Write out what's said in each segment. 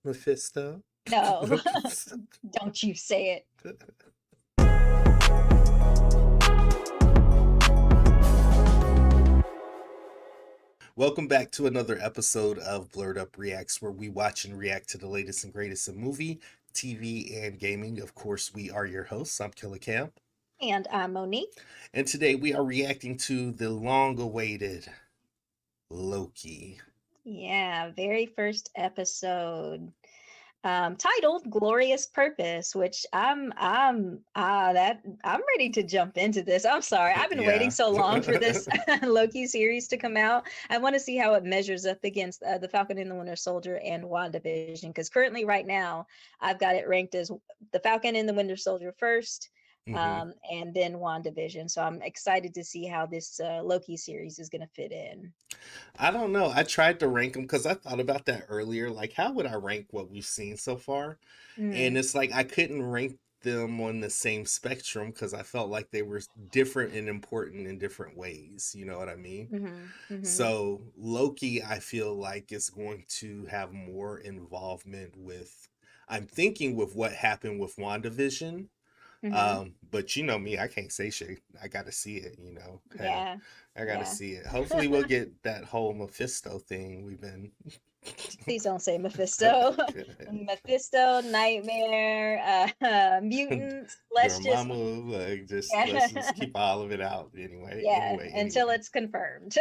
Mephisto. No, don't you say it. Welcome back to another episode of Blerd Up Reacts, where we watch and react to the latest and greatest in movie, TV, and gaming. Of course, we are your hosts. I'm Killer Cam. And I'm Monique. And today we are reacting to the long-awaited Loki. Yeah, very first episode. Titled Glorious Purpose, which I'm ready to jump into this. I'm sorry. I've been waiting so long for this Loki series to come out. I want to see how it measures up against the Falcon and the Winter Soldier and WandaVision, because currently right now I've got it ranked as the Falcon and the Winter Soldier first, and then WandaVision. So I'm excited to see how this Loki series is going to fit in. I don't know. I tried to rank them because I thought about that earlier. Like, how would I rank what we've seen so far? And it's like I couldn't rank them on the same spectrum because I felt like they were different and important in different ways. You know what I mean? So Loki, I feel like, is going to have more involvement with, I'm thinking, with what happened with WandaVision. But you know me, I can't say shit. I gotta see it, you know. Yeah. I gotta see it. Hopefully we'll get that whole Mephisto thing we've been. Please don't say Mephisto. Mephisto, nightmare, mutants. Let's just let's just keep all of it out anyway. Yeah, until it's confirmed.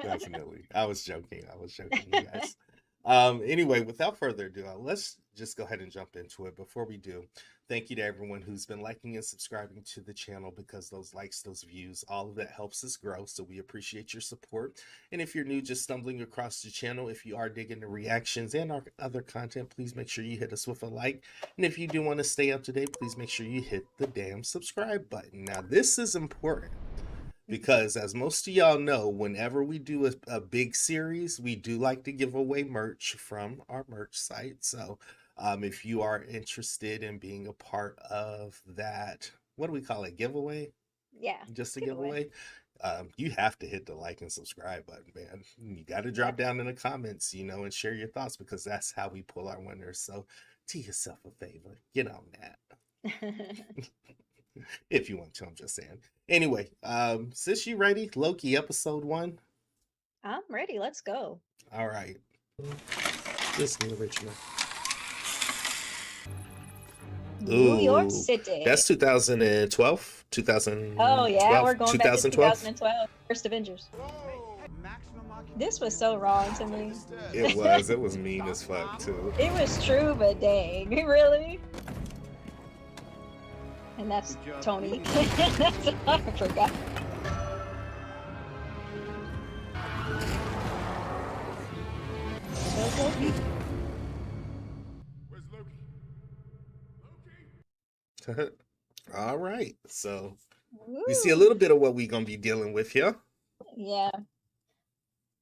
Definitely. I was joking, you guys. Anyway, without further ado, let's just go ahead and jump into it. Before we do, thank you to everyone who's been liking and subscribing to the channel, because those likes, those views, all of that helps us grow. So we appreciate your support. And if you're new, just stumbling across the channel, if you are digging the reactions and our other content, please make sure you hit us with a like. And if you do want to stay up to date, please make sure you hit the damn subscribe button. Now, this is important, because as most of y'all know, whenever we do a big series, we do like to give away merch from our merch site. So if you are interested in being a part of that, what do we call it, giveaway? Yeah, just a giveaway. You have to hit the like and subscribe button, man. You got to drop down in the comments, you know, and share your thoughts, because that's how we pull our winners. So do yourself a favor, get on that. If you want to, I'm just saying. Anyway, sis, you ready? Loki episode 1. I'm ready. Let's go. All right. This is the original. New York City. That's 2012. 2000. Oh yeah, we're going back to 2012. First Avengers. This was so wrong to me. It was. It was mean as fuck too. It was true, but dang, really. And that's Tony. That's I forgot. Where's Loki? Where's Loki? All right, so we see a little bit of what we're gonna be dealing with here. Yeah,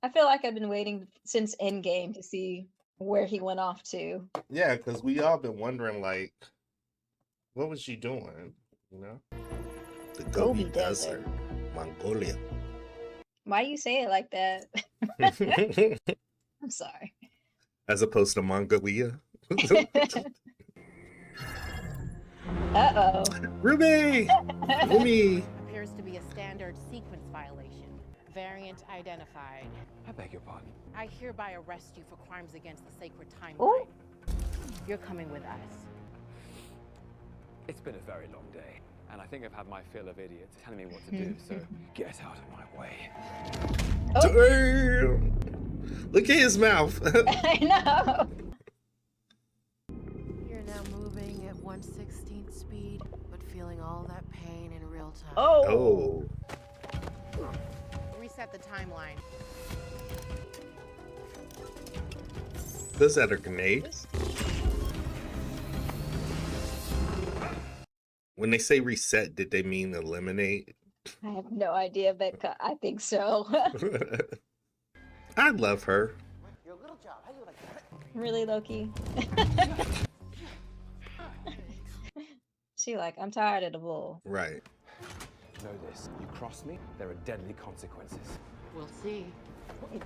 I feel like I've been waiting since Endgame to see where he went off to. Yeah, because we all been wondering, like, what was she doing? You know, the Gobi Desert, Mongolia. Why you say it like that? I'm sorry. As opposed to Mongolia. Uh-oh. Ruby! Ruby! Appears to be a standard sequence violation. Variant identified. I beg your pardon. I hereby arrest you for crimes against the sacred timeline. Ooh. You're coming with us. It's been a very long day, and I think I've had my fill of idiots telling me what to do, so get out of my way. Oh. Damn. Look at his mouth. I know. You're now moving at 1/16th speed, but feeling all that pain in real time. Oh. Reset the timeline. Is that a grenade? When they say reset, did they mean eliminate? I have no idea, but I think so. I love her. Really, Loki? She like, I'm tired of the bull. Right. Know this. You cross me, there are deadly consequences. We'll see.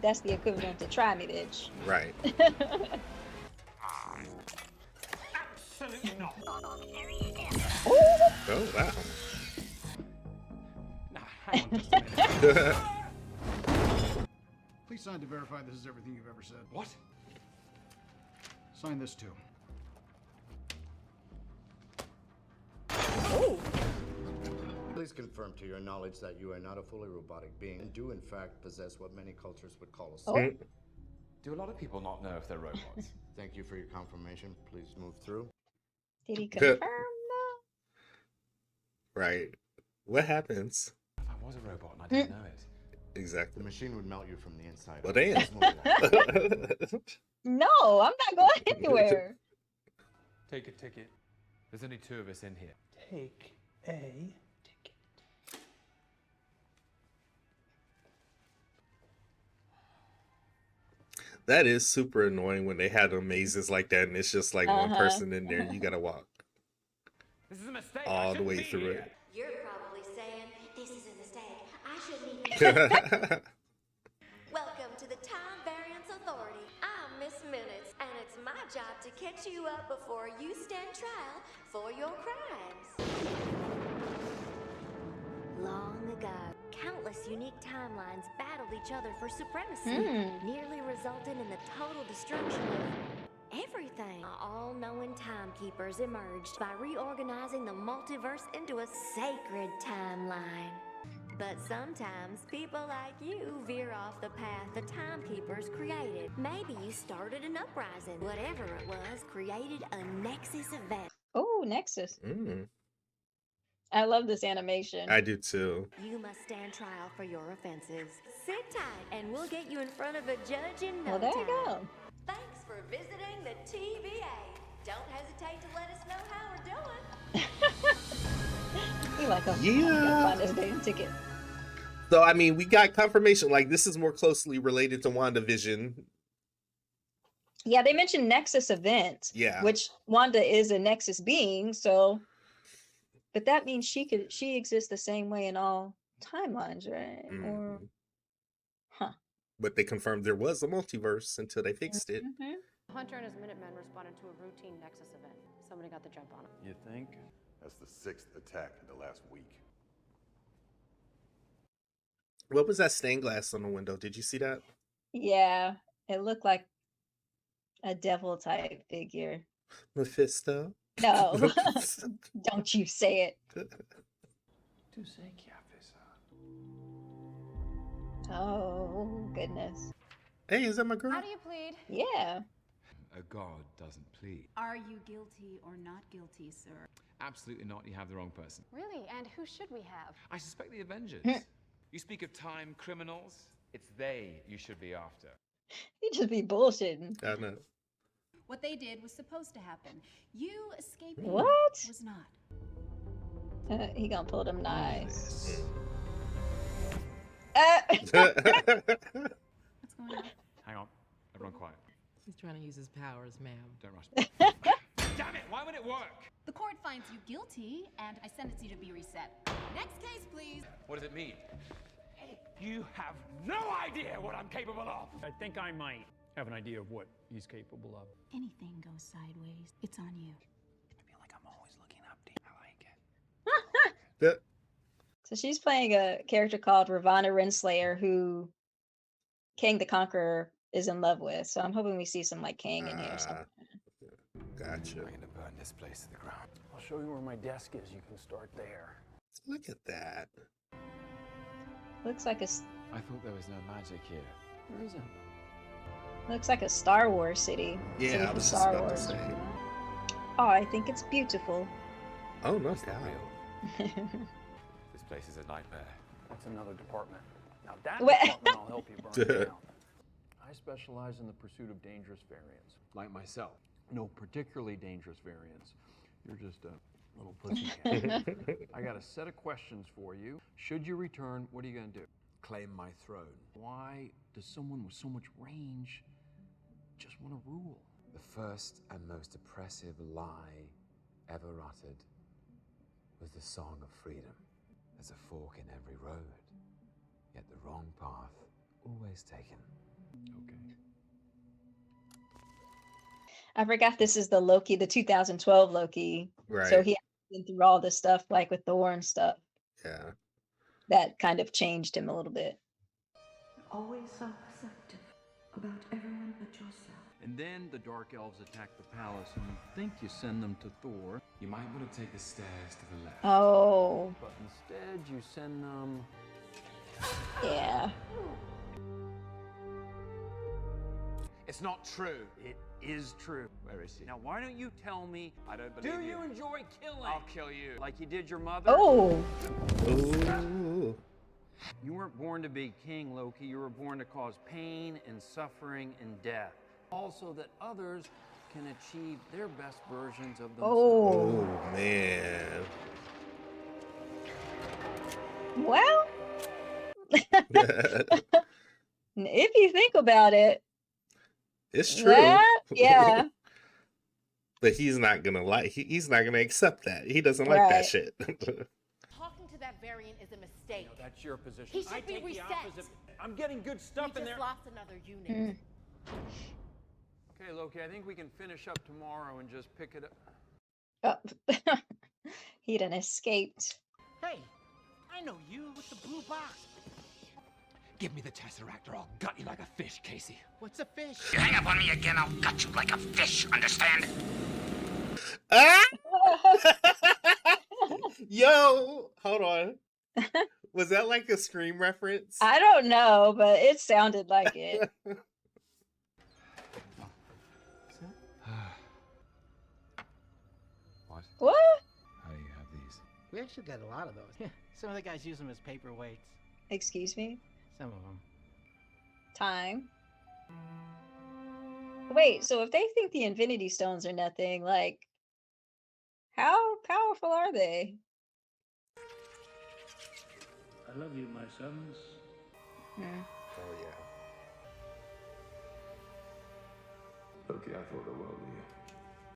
That's the equivalent to try me, bitch. Right. Oh wow. Now, hang on just a minute. Please sign to verify this is everything you've ever said. What? Sign this too. Oh, Please confirm to your knowledge that you are not a fully robotic being and do in fact possess what many cultures would call a soul. oh. Do a lot of people not know if they're robots? Thank you for your confirmation. Please move through. Did he confirm though? Right. What happens? If I was a robot and I didn't know it. The Exactly. machine would melt you from the inside. Well, out. damn. Let's move along. No, I'm not going anywhere. Take a ticket. There's only 2 of us in here. Take a ticket. That is super annoying when they had the mazes like that, and it's just like one person in there. You gotta walk This is a mistake. all the way through it. You're probably saying, this is a mistake. I shouldn't even... Welcome to the Time Variance Authority. I'm Miss Minutes, and it's my job to catch you up before you stand trial for your crimes. Long ago, countless unique timelines battled each other for supremacy, nearly resulting in the total destruction of everything. All-knowing timekeepers emerged by reorganizing the multiverse into a sacred timeline. But sometimes people like you veer off the path the timekeepers created. Maybe you started an uprising. Whatever it was, created a Nexus event. Oh, Nexus. Mm, I love this animation. I do too. You must stand trial for your offenses. Sit tight and we'll get you in front of a judge in no Well, there time. you go. Thanks for visiting the TVA. Don't hesitate to let us know how we're doing. He like, oh, Yeah. find his damn ticket. So I mean, we got confirmation. Like this is more closely related to WandaVision. Yeah, they mentioned Nexus event. Yeah. Which Wanda is a Nexus being, so but that means she exists the same way in all timelines, right? Or Mhm. But they confirmed there was a multiverse until they fixed it. Hunter and his Minutemen responded to a routine Nexus event. Somebody got the jump on him. You think? That's the 6th attack in the last week. What was that stained glass on the window? Did you see that? Yeah, it looked like a devil type figure. Mephisto? No, don't you say it. Tu sais qui a fait ça? Oh, goodness. Hey, is that my girl? How do you plead? Yeah. A god doesn't plead. Are you guilty or not guilty, sir? Absolutely not. You have the wrong person. Really? And who should we have? I suspect the Avengers. You speak of time criminals. It's they you should be after. He just be bullshitting. I know. What they did was supposed to happen. You escaping What? was not. He gonna pull them knives. What's going on? Hang on. Everyone quiet. He's trying to use his powers, ma'am. Don't rush. Damn it! Why would it work? The court finds you guilty, and I sentence you to be reset. Next case, please. What does it mean? You have no idea what I'm capable of. I think I might have an idea of what he's capable of. Anything goes sideways, it's on you. I feel like I'm always looking up to you. I like it. So she's playing a character called Ravonna Renslayer, who Kang the Conqueror is in love with. So I'm hoping we see some like Kang in here or something. Gotcha. I'm gonna burn this place to the ground. I'll show you where my desk is. You can start there. Look at that. Looks like I thought there was no magic here. There isn't. looks like a Star Wars city. City Yeah, I from was just Star about Wars. to say. Oh, I think it's beautiful. Oh, no Is that doubt. real? This place is a nightmare. That's another department. Now that What? department I'll help you burn down. I specialize in the pursuit of dangerous variants. Like myself. No particularly dangerous variants. You're just a little pussycat. I got a set of questions for you. Should you return, what are you going to do? Claim my throne. Why does someone with so much range just want to rule? The first and most oppressive lie ever uttered was the song of freedom. There's a fork in every road, yet the wrong path always taken. Okay. I forgot this is the Loki, the 2012 Loki. So Right. he been through all this stuff, like with Thor and stuff, Yeah. that kind of changed him a little bit. Always so perceptive about everyone but yourself. And then the Dark Elves attack the palace, and you think you send them to Thor. You might want to take the stairs to the left. Oh. But instead, you send them... Yeah. It's not true. It is true. Where is he? Now, why don't you tell me, I don't believe do you enjoy killing? I'll kill you. Like you did your mother? Oh. Ooh. You weren't born to be king, Loki. You were born to cause pain and suffering and death. Also that others can achieve their best versions of themselves. Oh, man. Well, if you think about it, It's true. Yeah. But he's not gonna he's not gonna accept that. He doesn't like that shit. Talking to that variant is a mistake. No, that's your position. He should I be take reset. the opposite. I'm getting good stuff We in just there. lost another unit. Okay, Loki, I think we can finish up tomorrow and just pick it up. Oh. He done escaped. Hey, I know you with the blue box. Give me the Tesseract or I'll gut you like a fish, Casey. What's a fish? You hang up on me again, I'll gut you like a fish, understand? Ah! Yo, hold on. Was that like a Scream reference? I don't know, but it sounded like it. What? What? How do you have these? We actually got a lot of those. Some of the guys use them as paperweights. Excuse me? Some of them. Time. Wait, so if they think the Infinity Stones are nothing, like, how powerful are they? I love you, my sons. Oh, yeah. Loki, I thought the world of you.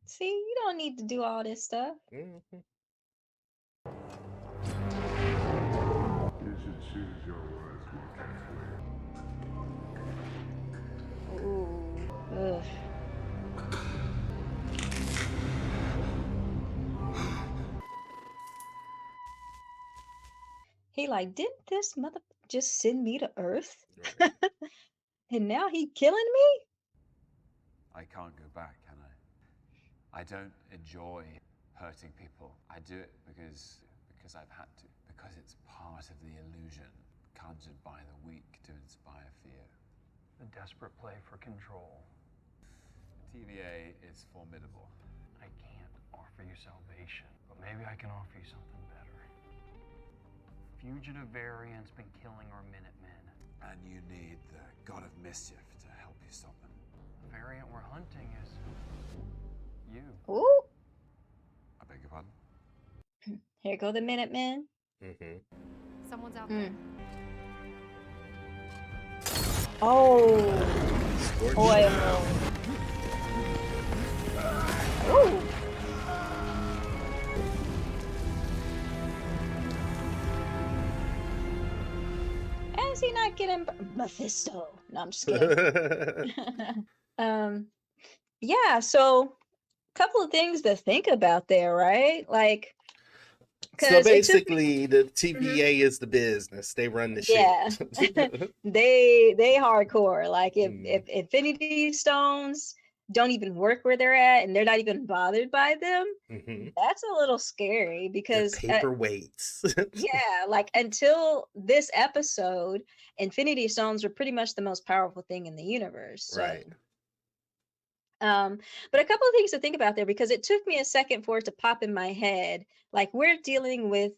See, you don't need to do all this stuff. Mm-hmm. You should choose your words more carefully. Ooh. Ugh. He like, didn't this mother just send me to Earth? Right. And now he killing me? I can't go back, can I? I don't enjoy hurting people. I do it because I've had to. Because it's part of the illusion conjured by the weak to inspire fear. The desperate play for control. TVA is formidable. I can't offer you salvation, but maybe I can offer you something better. Fugitive variants been killing our Minutemen. And you need the God of Mischief to help you stop them. The variant we're hunting is you. Ooh. I beg your pardon? Here go the Minutemen. Mm-hmm. Someone's out there. Oh. Scorched. Oil. Ooh. Is he not getting Mephisto? No, I'm just kidding. Yeah, so a couple of things to think about there, right? Like, So basically, the TVA is the business. They run the shit. Yeah, they hardcore. Like, if Infinity Stones don't even work where they're at, and they're not even bothered by them, that's a little scary because paperweights. yeah, like until this episode, Infinity Stones were pretty much the most powerful thing in the universe. So. Right. But a couple of things to think about there, because it took me a second for it to pop in my head. Like, we're dealing with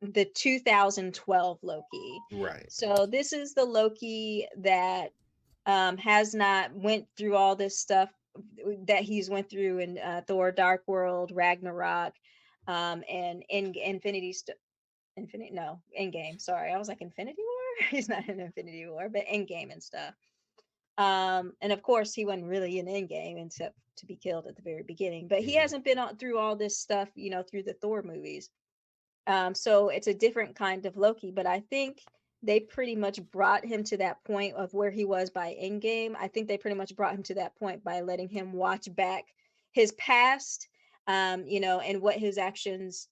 the 2012 Loki. Right. So this is the Loki that has not went through all this stuff that he's went through in Thor Dark World, Ragnarok, and Endgame. Sorry, I was like Infinity War. He's not in Infinity War, but Endgame and stuff. And of course he wasn't really in Endgame except to be killed at the very beginning, but he hasn't been through all this stuff, through the Thor movies. So it's a different kind of Loki, but I think they pretty much brought him to that point of where he was by Endgame. I think they pretty much brought him to that point by letting him watch back his past, and what his actions,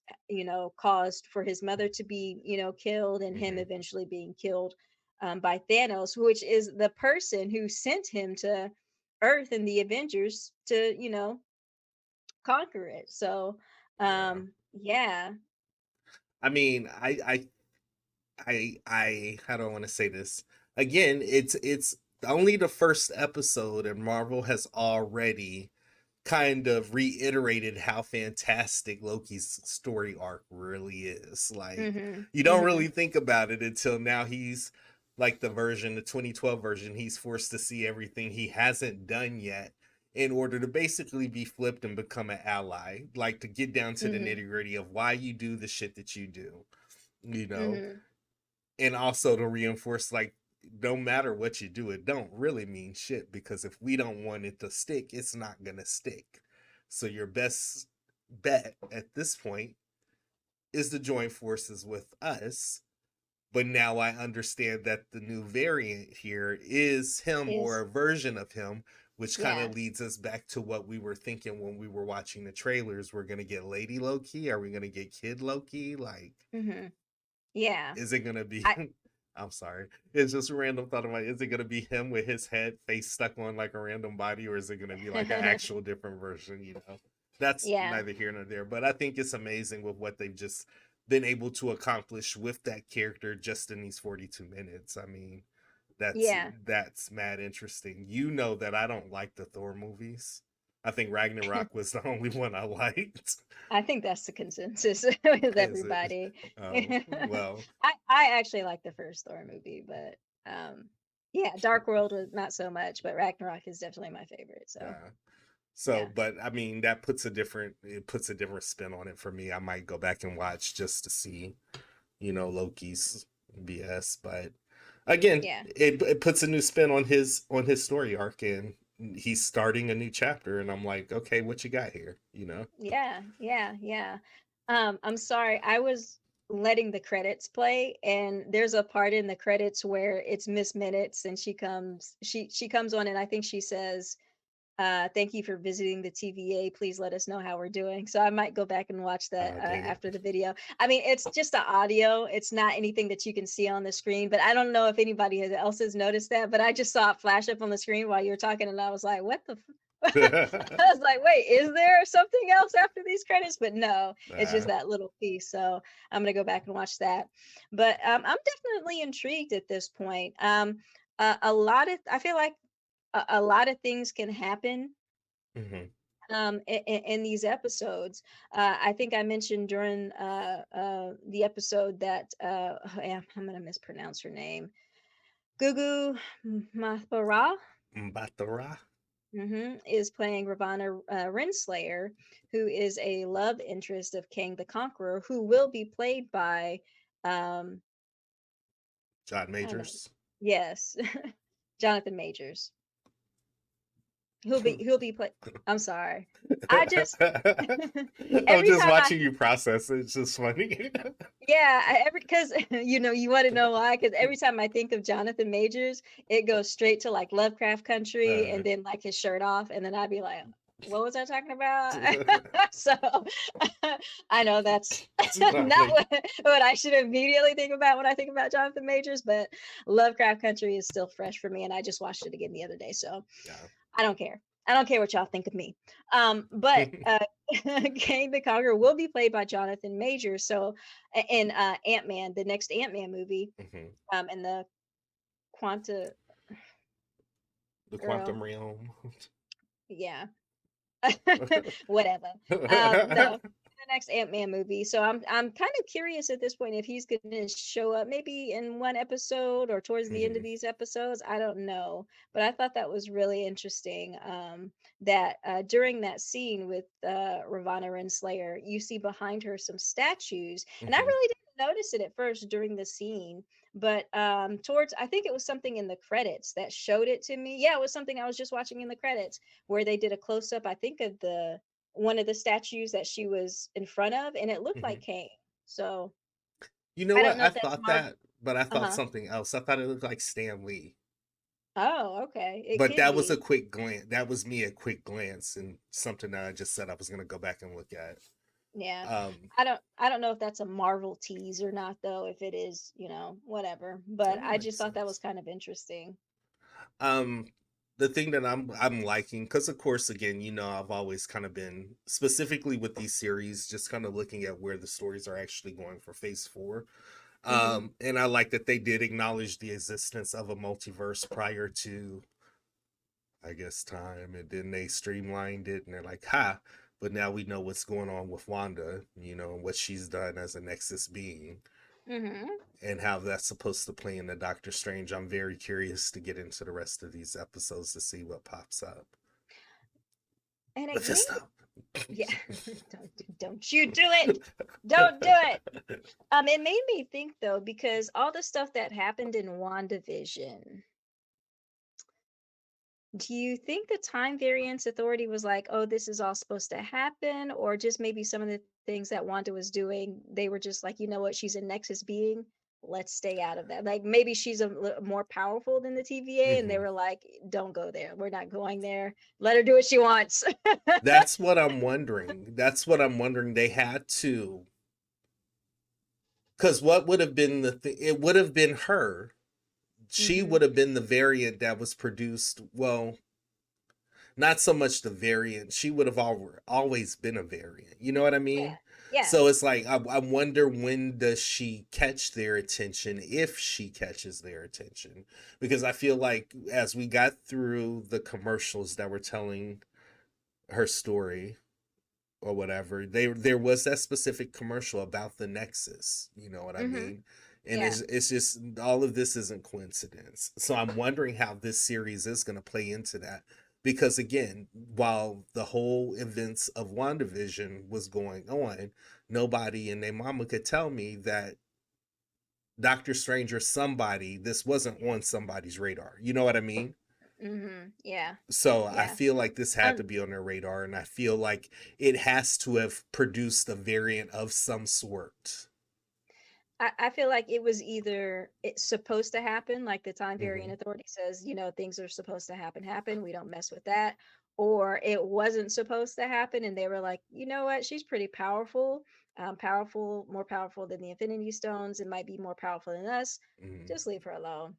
caused for his mother to be, killed, and him eventually being killed by Thanos, which is the person who sent him to Earth and the Avengers to, conquer it. So, yeah. I mean, I how do I want to say this? Again, it's only the first episode, and Marvel has already kind of reiterated how fantastic Loki's story arc really is. Like, you don't really think about it until now. He's like the 2012 version, he's forced to see everything he hasn't done yet in order to basically be flipped and become an ally, like to get down to the nitty gritty of why you do the shit that you do, and also to reinforce, like, no matter what you do, it don't really mean shit, because if we don't want it to stick, it's not gonna stick. So your best bet at this point is to join forces with us. But now I understand that the new variant here is him, or a version of him, which kind of leads us back to what we were thinking when we were watching the trailers. We're gonna get Lady Loki. Are we gonna get Kid Loki? Like, yeah. Is it gonna be? I'm sorry. It's just a random thought of mine. Is it gonna be him with his head face stuck on like a random body, or is it gonna be like an actual different version? That's neither here nor there. But I think it's amazing with what they've just been able to accomplish with that character just in these 42 minutes. I mean, that's mad interesting. You know that I don't like the Thor movies. I think Ragnarok was the only one I liked. I think that's the consensus with everybody. Well, I actually like the first Thor movie, but Dark World was not so much, but Ragnarok is definitely my favorite. So but I mean, that puts a different spin on it for me. I might go back and watch just to see, Loki's BS. But again, it puts a new spin on his story arc, and he's starting a new chapter, and I'm like, okay, what you got here? Yeah. I'm sorry, I was letting the credits play, and there's a part in the credits where it's Miss Minutes, and she comes on, and I think she says, thank you for visiting the TVA, please let us know how we're doing. So I might go back and watch that after the video. I mean, it's just the audio, it's not anything that you can see on the screen, but I don't know if anybody else has noticed that, but I just saw it flash up on the screen while you were talking, and I was like, what the I was like, wait, is there something else after these credits? But no, it's just that little piece. So I'm gonna go back and watch that. But I'm definitely intrigued at this point. I feel like a lot of things can happen in these episodes. I think I mentioned during the episode that I'm gonna mispronounce her name, Gugu mbatha-raw is playing Ravonna Renslayer, who is a love interest of Kang the Conqueror, who will be played by John Majors. Yes, Jonathan Majors. He'll be play. I'm sorry. I just I'm just watching you process. It's just funny. Because you want to know why? Because every time I think of Jonathan Majors, it goes straight to like Lovecraft Country, and then like his shirt off, and then I'd be like, what was I talking about? So I know that's not what I should immediately think about when I think about Jonathan Majors, but Lovecraft Country is still fresh for me, and I just watched it again the other day, so I don't care. I don't care what y'all think of me. But Kang the Conqueror will be played by Jonathan Majors. So in Ant-Man, the next Ant-Man movie, in the quantum realm. Yeah. Whatever. No, the next Ant-Man movie. So I'm kind of curious at this point if he's going to show up maybe in one episode or towards the end of these episodes. I don't know, but I thought that was really interesting. That during that scene with Ravonna Renslayer, you see behind her some statues, and I really didn't notice it at first during the scene. But towards, I think it was something in the credits that showed it to me. Yeah, it was something I was just watching in the credits where they did a close up, I think, of one of the statues that she was in front of, and it looked like Kang. So you know what? I thought that, but I thought something else. I thought it looked like Stan Lee. Oh, okay. It But could that was a be. quick glance. That was me a quick glance and something that I just said I was gonna go back and look at. Yeah. Um, I don't know if that's a Marvel tease or not though, if it is, whatever. But that I just makes thought that was sense. kind of interesting. Um, the thing that I'm liking, because of course, again, I've always kind of been specifically with these series, just kind of looking at where the stories are actually going for Phase 4. Hmm. And I like that they did acknowledge the existence of a multiverse prior to, I guess, time, and then they streamlined it, and they're like, "Ha!" But now we know what's going on with Wanda, and what she's done as a Nexus being, Hmm. and how that's supposed to play into Doctor Strange. I'm very curious to get into the rest of these episodes to see what pops up. And it made Mephisto. yeah, don't you do it. Don't do it. It made me think though, because all the stuff that happened in WandaVision, do you think the Time Variance Authority was like, oh, this is all supposed to happen? Or just maybe some of the things that Wanda was doing, they were just like, you know what, she's a Nexus being. Let's stay out of that. Like maybe she's more powerful than the TVA, and they Hmm. were like, don't go there. We're not going there. Let her do what she wants. That's what I'm wondering. That's what I'm wondering. They had to, because what would have been the thing? It would have been her. She Hmm. would have been the variant that was produced. Well, not so much the variant. She would have always been a variant. You know what I Yeah. mean? Yeah. So it's like I wonder, when does she catch their attention, if she catches their attention, because I feel like as we got through the commercials that were telling her story or whatever, there was that specific commercial about the Nexus. You know what I Hmm. mean? And Yeah. it's just, all of this isn't coincidence. So I'm wondering how this series is going to play into that. Because again, while the whole events of WandaVision was going on, nobody and their mama could tell me that Doctor Strange or somebody, this wasn't on somebody's radar. You know what I mean? Hmm. Yeah. So I Yeah. feel like this had to Um, be on their radar, and I feel like it has to have produced a variant of some sort. I feel like it was either it's supposed to happen, like the Time Variant Hmm. Authority says, things are supposed to happen. We don't mess with that. Or it wasn't supposed to happen, and they were like, you know what? She's pretty powerful, more powerful than the Infinity Stones. It might be more powerful than us. Hmm. Just leave her alone.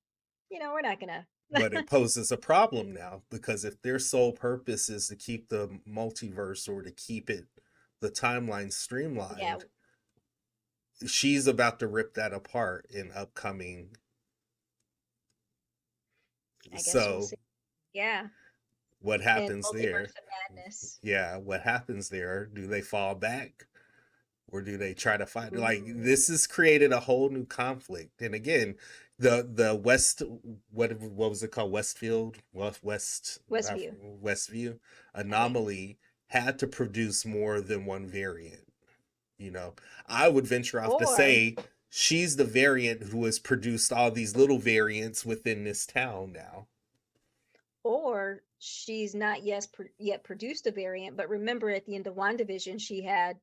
We're not gonna. But it poses a problem now, because if their sole purpose is to keep the multiverse, or to keep the timeline Yeah, streamlined, she's about to rip that apart in upcoming. I guess we'll So see. Yeah, what and happens Multiverse there? of Madness. Yeah, what happens there? Do they fall back? Or do they try to fight? Like, Ooh, this has created a whole new conflict. And again, the West, what was it called, Westfield, Westview. Westview I think. anomaly had to produce more than one variant. you know I would venture off to Or say she's the variant who has produced all these little variants within this town now. she's not yet produced a variant, but remember at the end of WandaVision, she had,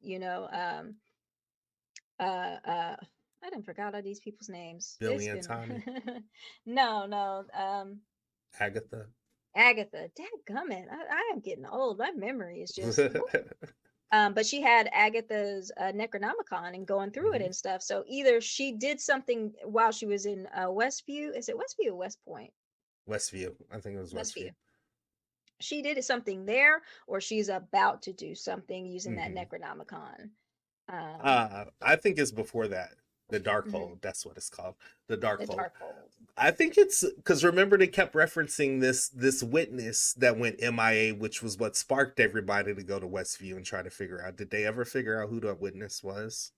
I didn't forgot all these people's names. Billy It's and been Tommy. no, Agatha. Agatha. Dadgummit, I am getting old. My memory is just woo. But she had Agatha's Necronomicon and going through it Mhm. and stuff. So either she did something while she was in Westview. Is it Westview or West Point? Westview. I think it was Westview. Westview. She did something there, or she's about to do something using that Hmm. Necronomicon. Um, I think it's before that. The mhm, Darkhold. That's what it's called. The the Darkhold. Darkhold. I think it's because, remember, they kept referencing this witness that went MIA, which was what sparked everybody to go to Westview and try to figure out. Did they ever figure out who that witness was?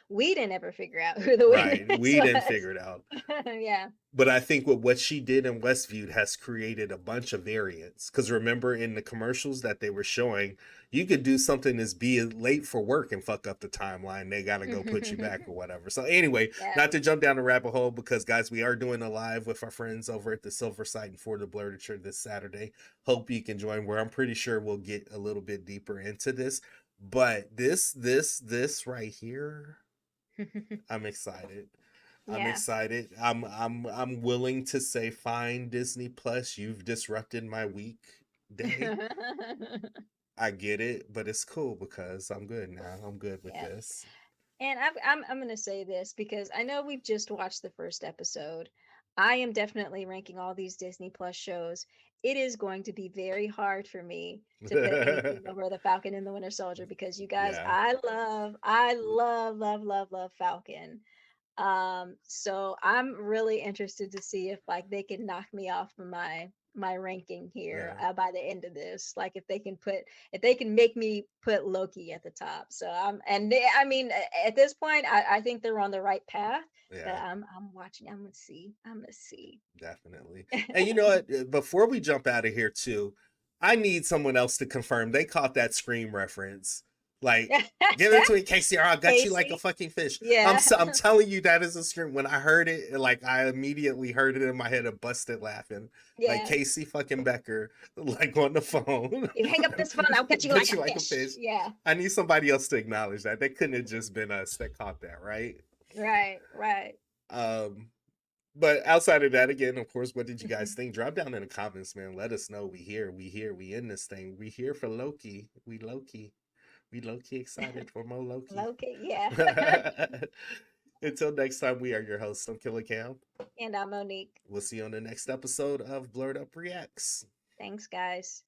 We didn't ever figure out who the Right. witness We didn't was. figure it out. Yeah. But I think what she did in Westview has created a bunch of variants. Because remember, in the commercials that they were showing, you could do something as be late for work and fuck up the timeline. They got to go put you back or whatever. So anyway, Yeah. not to jump down the rabbit hole, because guys, we are doing a live with our friends over at the Silver Site and for the Blurdature this Saturday. Hope you can join, where I'm pretty sure we'll get a little bit deeper into this. But this right here, I'm excited. I'm excited. I'm willing to say, fine, Disney Plus, you've disrupted my weekday. I get it, but it's cool because I'm good now. I'm good with this. And I'm gonna say this because I know we've just watched the first episode. I am definitely ranking all these Disney Plus shows. It is going to be very hard for me to put anything over the Falcon and the Winter Soldier because you guys, Yeah. I love Falcon. So I'm really interested to see if like they can knock me off of my ranking here by the end of this. Like if they can make me put Loki at the top. So I mean at this point I think they're on the right path. But I'm watching. I'm gonna see. Definitely. And you know what? Before we jump out of here too, I need someone else to confirm they caught that Scream reference. Like, give it to me, Casey, or I'll gut you like a fucking fish. Yeah. I'm telling you, that is a Scream. When I heard it, like I immediately heard it in my head and busted laughing. Like Casey fucking Becker, like on the phone. You hang up this phone, I'll catch you like a fish. Yeah. I need somebody else to acknowledge that. They couldn't have just been us that caught that, right? Right. But outside of that, again, of course, what did you guys think? Drop down in the comments, man. Let us know. We in this thing. We here for Loki. We Loki excited for more Loki. Loki, yeah. Until next time, we are your hosts. I'm Killer Cam. And I'm Monique. We'll see you on the next episode of Blerd Up Reacts. Thanks, guys.